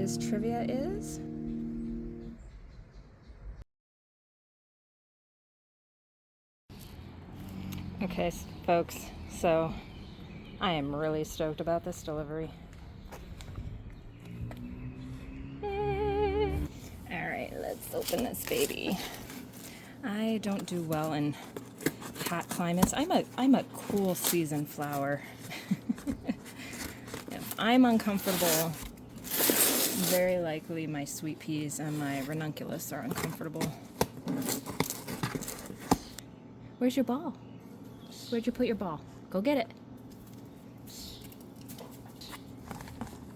today's trivia is... Okay, folks, so I am really stoked about this delivery. Alright, let's open this baby. I don't do well in hot climates. I'm a cool season flower. If I'm uncomfortable, very likely my sweet peas and my ranunculus are uncomfortable. Where's your ball? Where'd you put your ball? Go get it.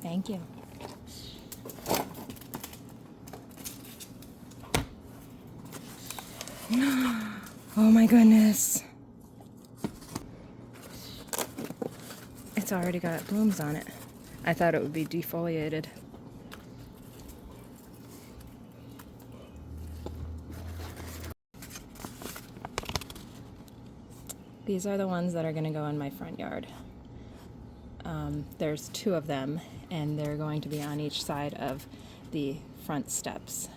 Thank you. Oh my goodness. It's already got blooms on it. I thought it would be defoliated. These are the ones that are going to go in my front yard. There's 2 of them, and they're going to be on each side of the front steps.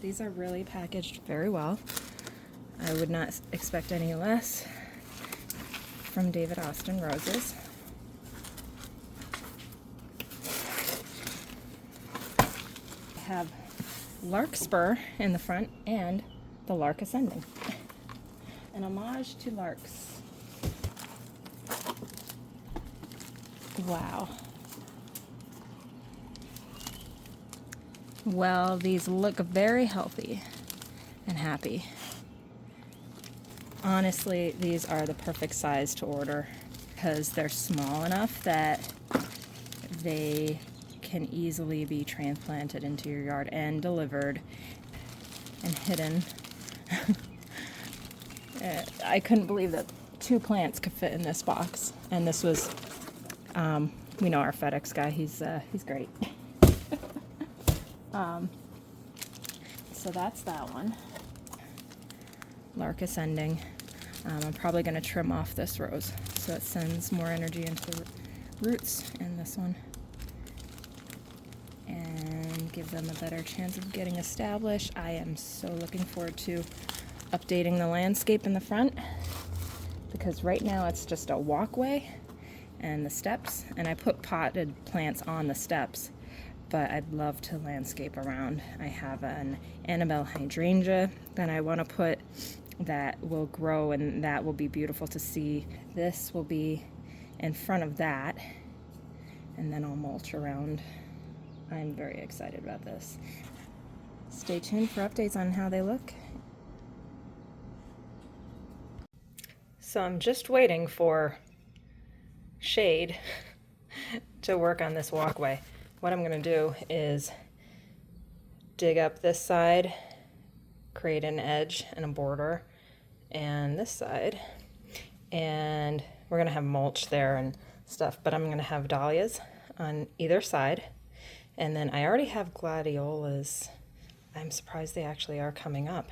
These are really packaged very well. I would not expect any less from Austin Roses. I have Larkspur in the front and the Lark Ascending. An homage to larks. Wow. Well, these look very healthy and happy. Honestly, these are the perfect size to order because they're small enough that they can easily be transplanted into your yard and delivered and hidden. I couldn't believe that 2 plants could fit in this box, and this was, we know our FedEx guy, he's great. So that's that one. Lark Ascending. I'm probably going to trim off this rose so it sends more energy into the roots in this one and give them a better chance of getting established. I am so looking forward to updating the landscape in the front because right now it's just a walkway and the steps, and I put potted plants on the steps, but I'd love to landscape around. I have an Annabelle hydrangea that I want to put that will grow, and that will be beautiful to see. This will be in front of that, and then I'll mulch around. I'm very excited about this. Stay tuned for updates on how they look. So I'm just waiting for shade to work on this walkway. What I'm going to do is dig up this side, create an edge and a border, and this side, and we're going to have mulch there and stuff, but I'm going to have dahlias on either side, and then I already have gladiolas. I'm surprised they actually are coming up,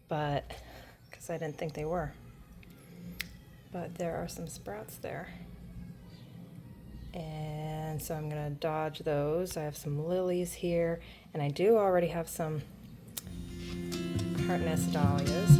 but because I didn't think they were, but there are some sprouts there. And so I'm going to dodge those. I have some lilies here, and I do already have some heartnest dahlias.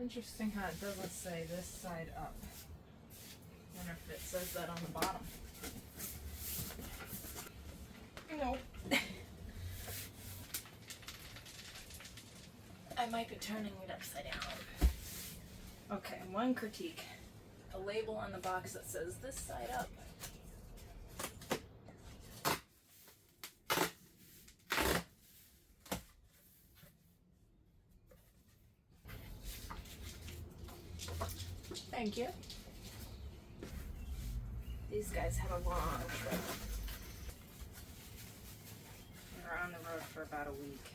Interesting how it doesn't say this side up. I wonder if it says that on the bottom. Nope. I might be turning it upside down. Okay, one critique. A label on the box that says this side up. Thank you. These guys have a long trip. We were on the road for about a week.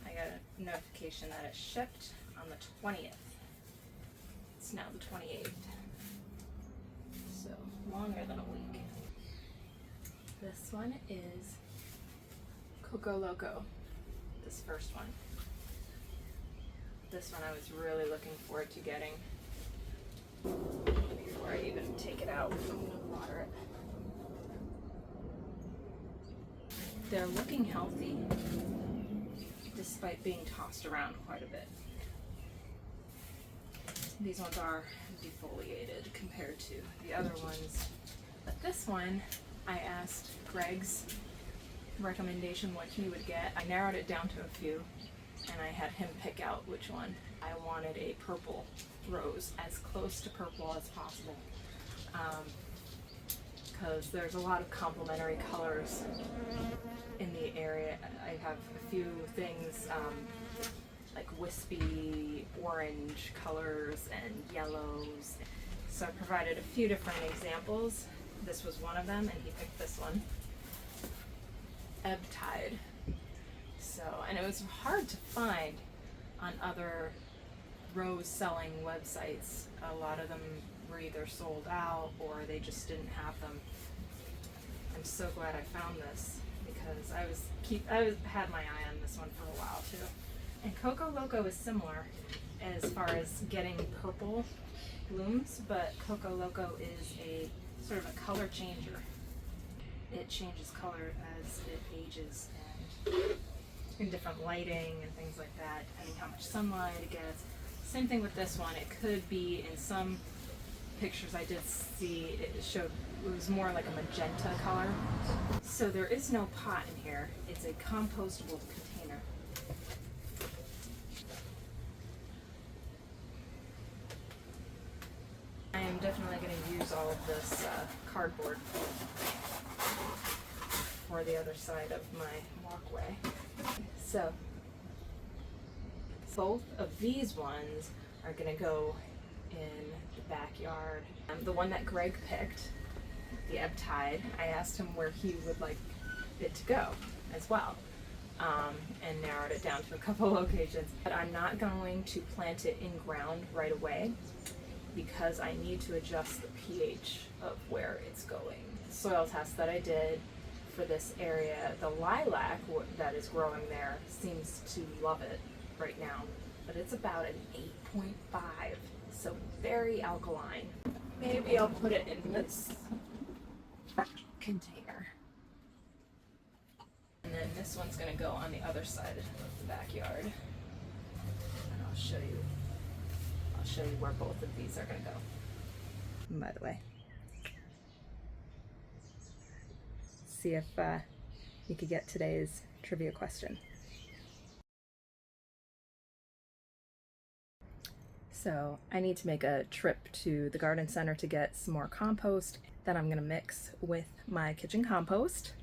I got a notification that it shipped on the 20th. It's now the 28th. So longer than a week. This one is Koko Loko. This first one. This one I was really looking forward to getting. Before I even take it out, I'm going to water it. They're looking healthy despite being tossed around quite a bit. These ones are defoliated compared to the other ones. But this one, I asked Greg's recommendation what he would get. I narrowed it down to a few and I had him pick out which one. I wanted a purple rose, as close to purple as possible, because there's a lot of complementary colors in the area. I have a few things like wispy orange colors and yellows. So I provided a few different examples. This was one of them, and he picked this one, Ebb Tide. So, and it was hard to find on other rose selling websites. A lot of them were either sold out or they just didn't have them. I'm so glad I found this because I had my eye on this one for a while too. And Koko Loko is similar as far as getting purple blooms, but Koko Loko is a sort of a color changer. It changes color as it ages and in different lighting and things like that, depending how much sunlight it gets. Same thing with this one. It could be, in some pictures I did see, it was more like a magenta color. So there is no pot in here. It's a compostable container. I am definitely going to use all of this cardboard for the other side of my walkway. So both of these ones are going to go in the backyard. The one that Greg picked, the Ebb Tide, I asked him where he would like it to go as well, and narrowed it down to a couple locations. But I'm not going to plant it in ground right away because I need to adjust the pH of where it's going. The soil test that I did for this area, the lilac that is growing there seems to love it right now, but it's about an 8.5, so very alkaline. Maybe I'll put it in this container. And then this one's gonna go on the other side of the backyard. And I'll show you where both of these are gonna go. By the way, see if you could get today's trivia question. So I need to make a trip to the garden center to get some more compost that I'm gonna mix with my kitchen compost.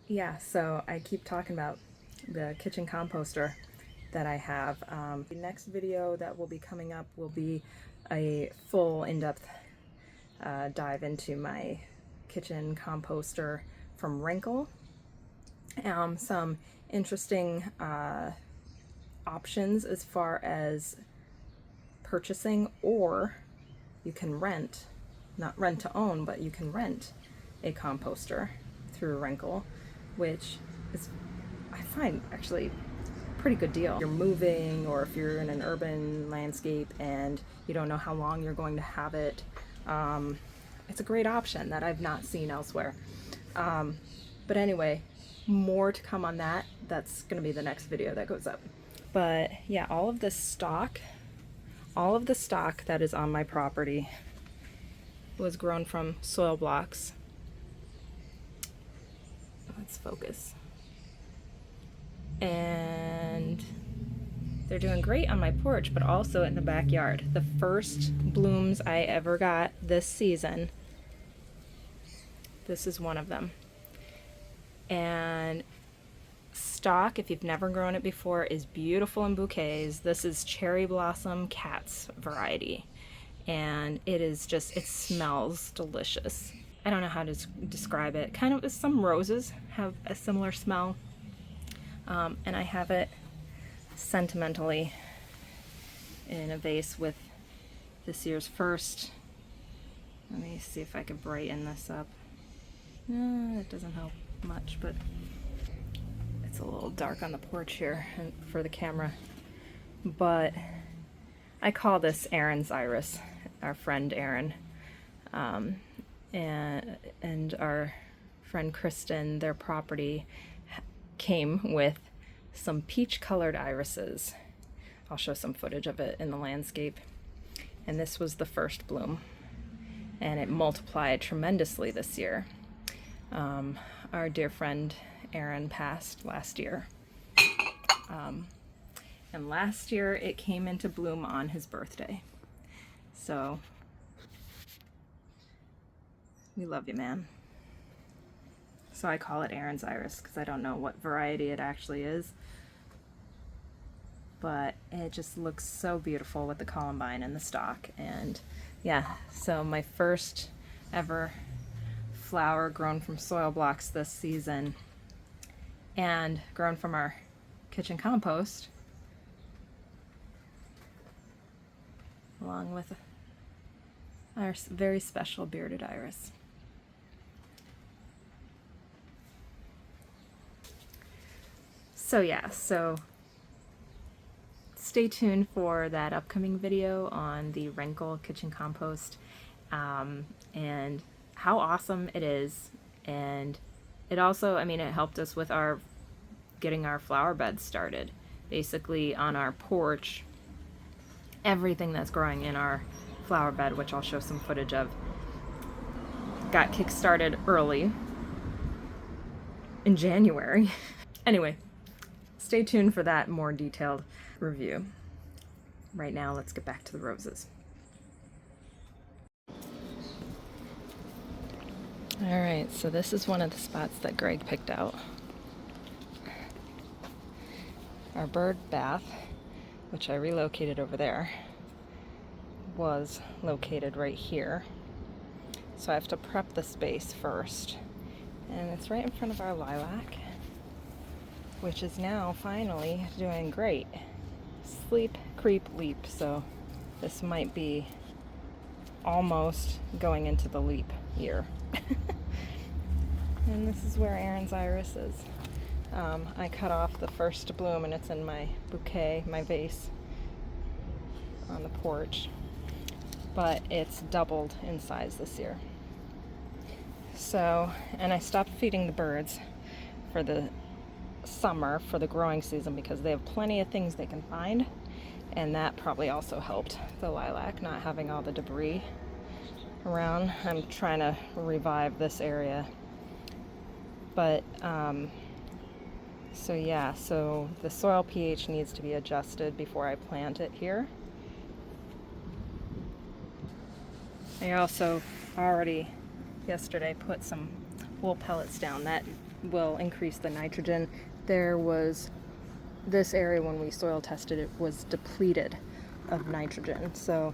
Yeah, so I keep talking about the kitchen composter that I have. The next video that will be coming up will be a full in-depth dive into my kitchen composter from Reencle. Some interesting options as far as purchasing, or you can rent, not rent to own, but you can rent a composter through Reencle, which is, I find, actually a pretty good deal. If you're moving, or if you're in an urban landscape and you don't know how long you're going to have it, it's a great option that I've not seen elsewhere. But anyway, more to come on that. That's going to be the next video that goes up. But yeah, all of this stock all of the stock that is on my property was grown from soil blocks. Let's focus. And they're doing great on my porch, but also in the backyard. The first blooms I ever got this season, this is one of them. And stock, if you've never grown it before, is beautiful in bouquets. This is Cherry Blossom Cat's variety. And it is just, it smells delicious. I don't know how to describe it. Kind of, some roses have a similar smell. And I have it sentimentally in a vase with this year's first. Let me see if I can brighten this up. No, that doesn't help much, but it's a little dark on the porch here for the camera. But I call this Aaron's Iris, our friend Aaron. And our friend Kristen, their property came with some peach colored irises. I'll show some footage of it in the landscape. And this was the first bloom, and it multiplied tremendously this year. Our dear friend Aaron passed last year. And last year it came into bloom on his birthday. So we love you, man. So I call it Aaron's Iris because I don't know what variety it actually is. But it just looks so beautiful with the columbine and the stalk. And yeah, so my first ever flower grown from soil blocks this season and grown from our kitchen compost, along with our very special bearded iris. So yeah, so stay tuned for that upcoming video on the Reencle kitchen compost, and how awesome it is. And it also, I mean, it helped us with getting our flower beds started. Basically on our porch, everything that's growing in our flower bed, which I'll show some footage of, got kick-started early in January. Anyway, stay tuned for that more detailed review. Right now, let's get back to the roses. All right, so this is one of the spots that Greg picked out. Our bird bath, which I relocated over there, was located right here. So I have to prep the space first. And it's right in front of our lilac, which is now finally doing great. Sleep, creep, leap. So this might be almost going into the leap year. And this is where Aaron's Iris is. I cut off the first bloom and it's in my bouquet, my vase on the porch. But it's doubled in size this year. So, and I stopped feeding the birds for the summer, for the growing season, because they have plenty of things they can find. And that probably also helped the lilac, not having all the debris around. I'm trying to revive this area. But, so yeah, so the soil pH needs to be adjusted before I plant it here. I also already yesterday put some wool pellets down that will increase the nitrogen. There was this area when we soil tested it was depleted of nitrogen. So,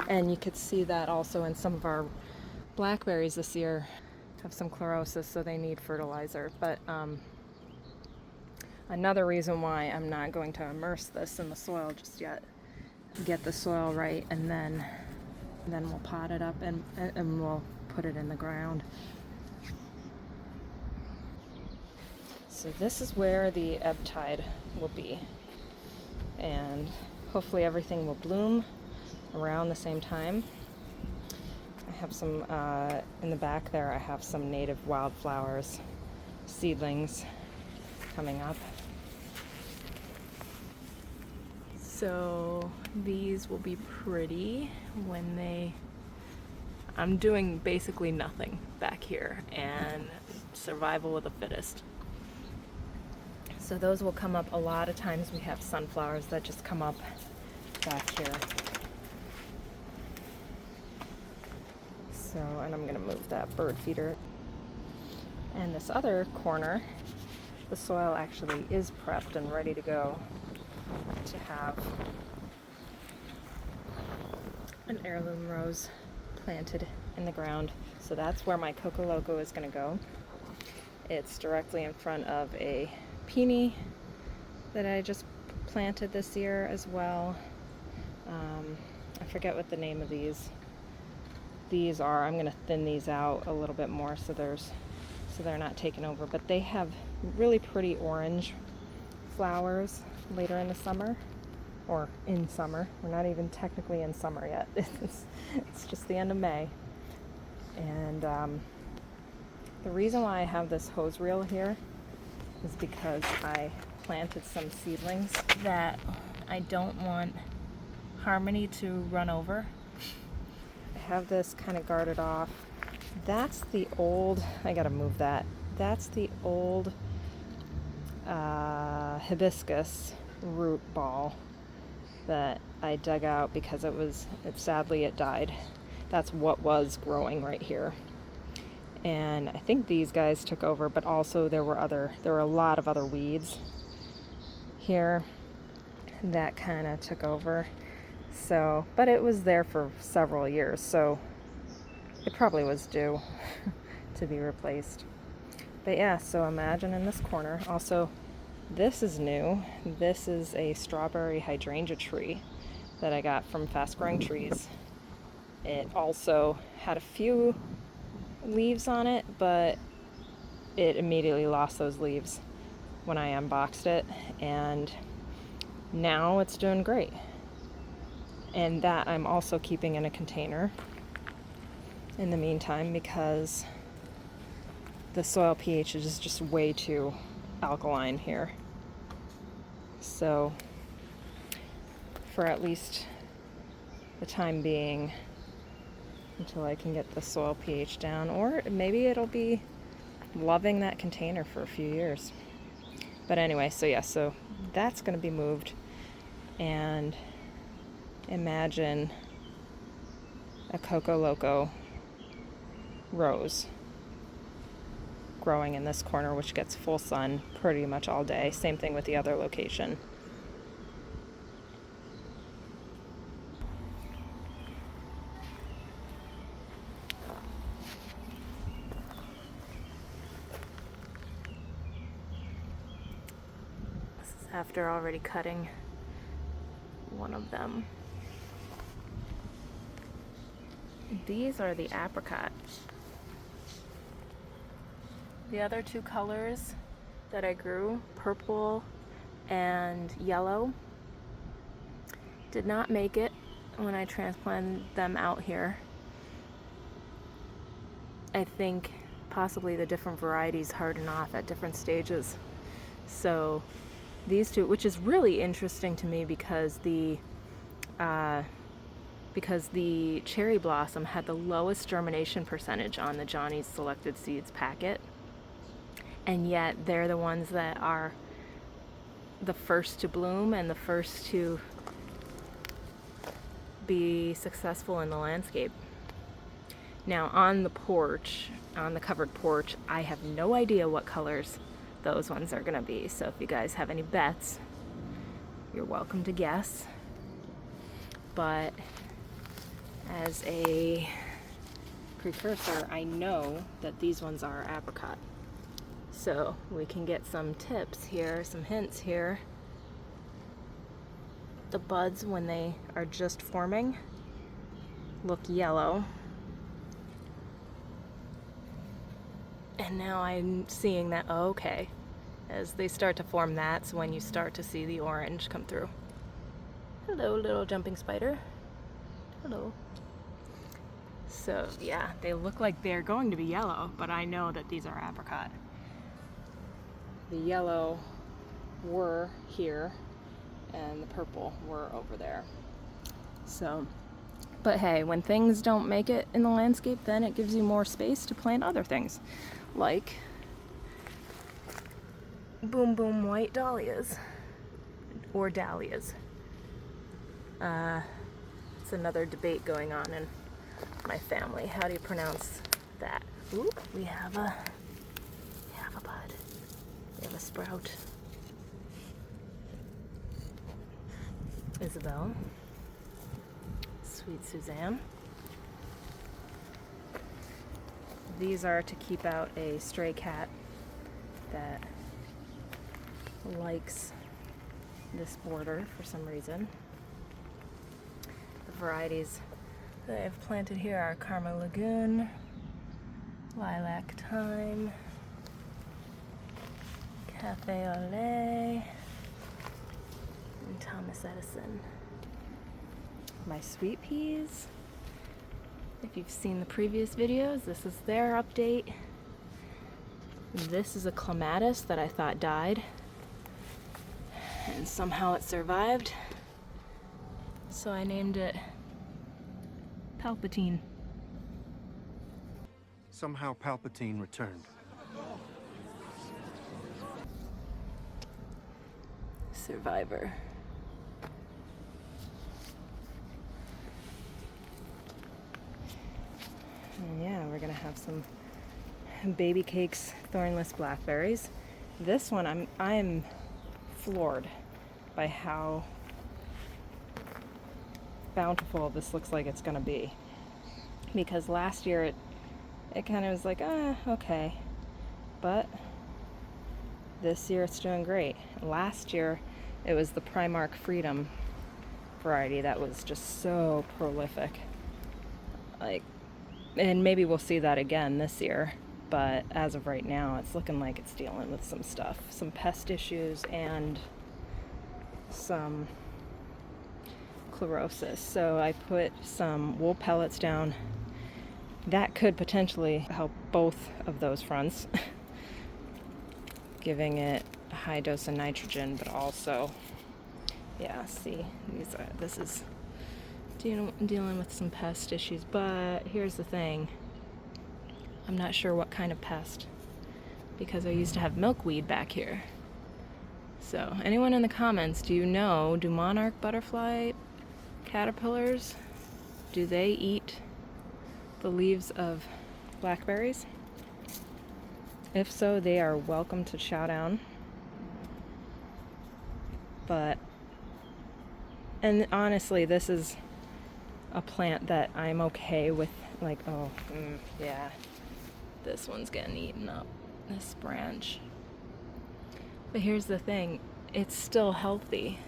and you could see that also in some of our blackberries this year have some chlorosis, so they need fertilizer. But another reason why I'm not going to immerse this in the soil just yet, get the soil right, and then we'll pot it up and we'll put it in the ground. So this is where the ebb tide will be, and hopefully everything will bloom around the same time. I have some in the back there. I have some native wildflowers seedlings coming up. So these will be pretty when I'm doing basically nothing back here and survival of the fittest. So those will come up a lot of times. We have sunflowers that just come up back here. So, and I'm gonna move that bird feeder. And this other corner, the soil actually is prepped and ready to go to have an heirloom rose planted in the ground. So that's where my Koko Loko is going to go. It's directly in front of a peony that I just planted this year as well. I forget what the name of these are. I'm going to thin these out a little bit more so they're not taken over, but they have really pretty orange flowers later in the summer, or in summer. We're not even technically in summer yet. It's just the end of May. And the reason why I have this hose reel here is because I planted some seedlings that I don't want Harmony to run over. I have this kind of guarded off. That's the old, I gotta move that. That's the old hibiscus root ball that I dug out because sadly it died. That's what was growing right here. And I think these guys took over, but also there were a lot of other weeds here that kind of took over. So, but it was there for several years, so it probably was due to be replaced. But yeah, so imagine in this corner. Also, this is new. This is a strawberry hydrangea tree that I got from Fast Growing Trees. It also had a few leaves on it, but it immediately lost those leaves when I unboxed it, and now it's doing great. And that I'm also keeping in a container in the meantime because the soil pH is just way too alkaline here. So for at least the time being, until I can get the soil pH down, or maybe it'll be loving that container for a few years. But anyway, so that's going to be moved, and imagine a Koko Loko rose growing in this corner, which gets full sun pretty much all day. Same thing with the other location. This is after already cutting one of them. These are the apricots. The other two colors that I grew, purple and yellow, did not make it when I transplanted them out here. I think possibly the different varieties harden off at different stages. So these two, which is really interesting to me because the cherry blossom had the lowest germination percentage on the Johnny's Selected Seeds packet, and yet they're the ones that are the first to bloom and the first to be successful in the landscape. Now on the porch, on the covered porch, I have no idea what colors those ones are gonna be. So if you guys have any bets, you're welcome to guess. But as a precursor, I know that these ones are apricot. So we can get some tips here, some hints here. The buds, when they are just forming, look yellow. And now I'm seeing that, oh, okay, as they start to form, that's when you start to see the orange come through. Hello, little jumping spider. Hello. So yeah, they look like they're going to be yellow, but I know that these are apricot. The yellow were here, and the purple were over there. So, but hey, when things don't make it in the landscape, then it gives you more space to plant other things, like boom boom white dahlias, or dahlias. It's another debate going on in my family. How do you pronounce that? Ooh, we have a bud. We have a sprout. Isabel. Sweet Suzanne. These are to keep out a stray cat that likes this border for some reason. The varieties that I've planted here are Karma Lagoon, Lilac Thyme, Cafe au Lait, and Thomas Edison. My sweet peas. If you've seen the previous videos, this is their update. This is a clematis that I thought died, and somehow it survived. So I named it Palpatine. Somehow Palpatine returned. Survivor. And yeah, we're gonna have some baby cakes, thornless blackberries. This one, I'm floored by how bountiful this looks like it's gonna be. Because last year it kind of was like, okay. But this year it's doing great. Last year it was the Primark Freedom variety that was just so prolific. Like, and maybe we'll see that again this year, but as of right now it's looking like it's dealing with some stuff, some pest issues and some chlorosis. So I put some wool pellets down. That could potentially help both of those fronts, giving it a high dose of nitrogen, but also, yeah, see, this is dealing with some pest issues. But here's the thing, I'm not sure what kind of pest, because I used to have milkweed back here. So anyone in the comments, do monarch butterfly caterpillars, do they eat the leaves of blackberries? If so, they are welcome to chow down. And honestly, this is a plant that I'm okay with, like, yeah, this one's getting eaten up, this branch. But here's the thing, it's still healthy.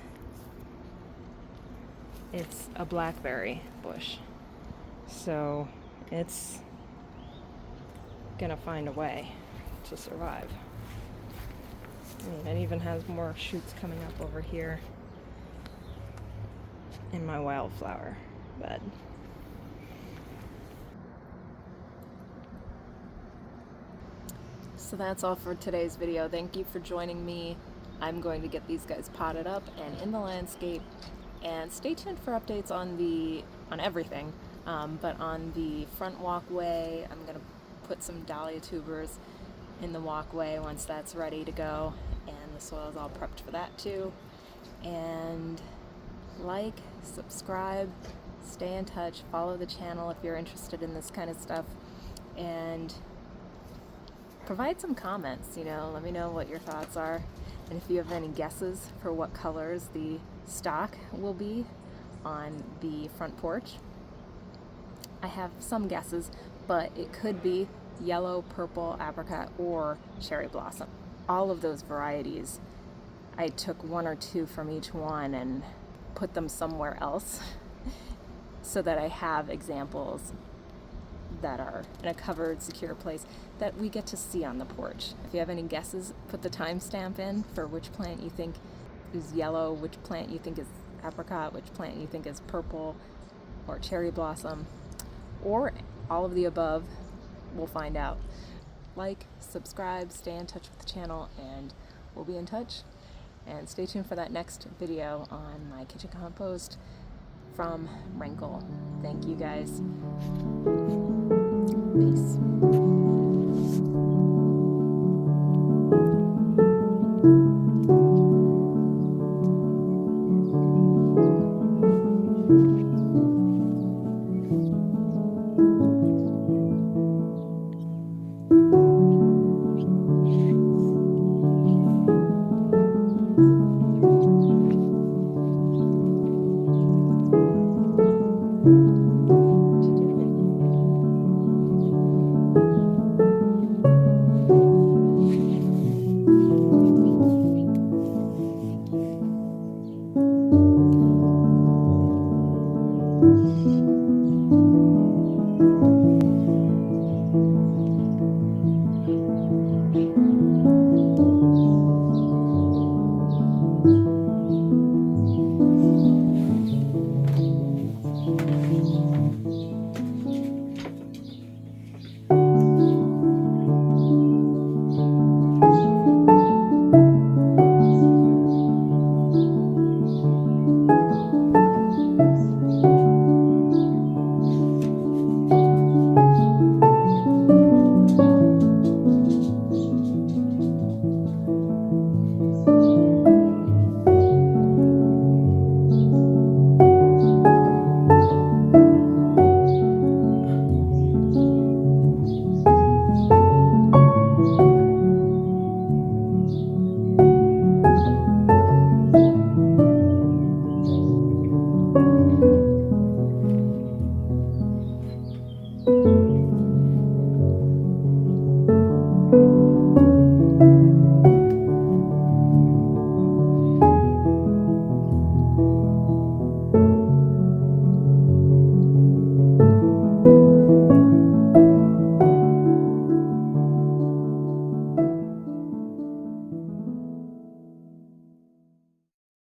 It's a blackberry bush, so it's gonna find a way to survive. I mean, it even has more shoots coming up over here in my wildflower bed. So that's all for today's video. Thank you for joining me. I'm going to get these guys potted up and in the landscape, and stay tuned for updates on everything. But on the front walkway, I'm gonna put some dahlia tubers in the walkway once that's ready to go, and the soil's all prepped for that too. And like, subscribe, stay in touch, follow the channel if you're interested in this kind of stuff, and provide some comments, let me know what your thoughts are, and if you have any guesses for what colors the stock will be on the front porch. I have some guesses, but it could be yellow, purple, apricot, or cherry blossom. All of those varieties, I took one or two from each one and put them somewhere else so that I have examples that are in a covered, secure place that we get to see on the porch. If you have any guesses, put the timestamp in for which plant you think is yellow, which plant you think is apricot, which plant you think is purple or cherry blossom, or all of the above. We'll find out. Like, subscribe, stay in touch with the channel, and we'll be in touch. And stay tuned for that next video on my kitchen compost from Reencle. Thank you guys. Peace.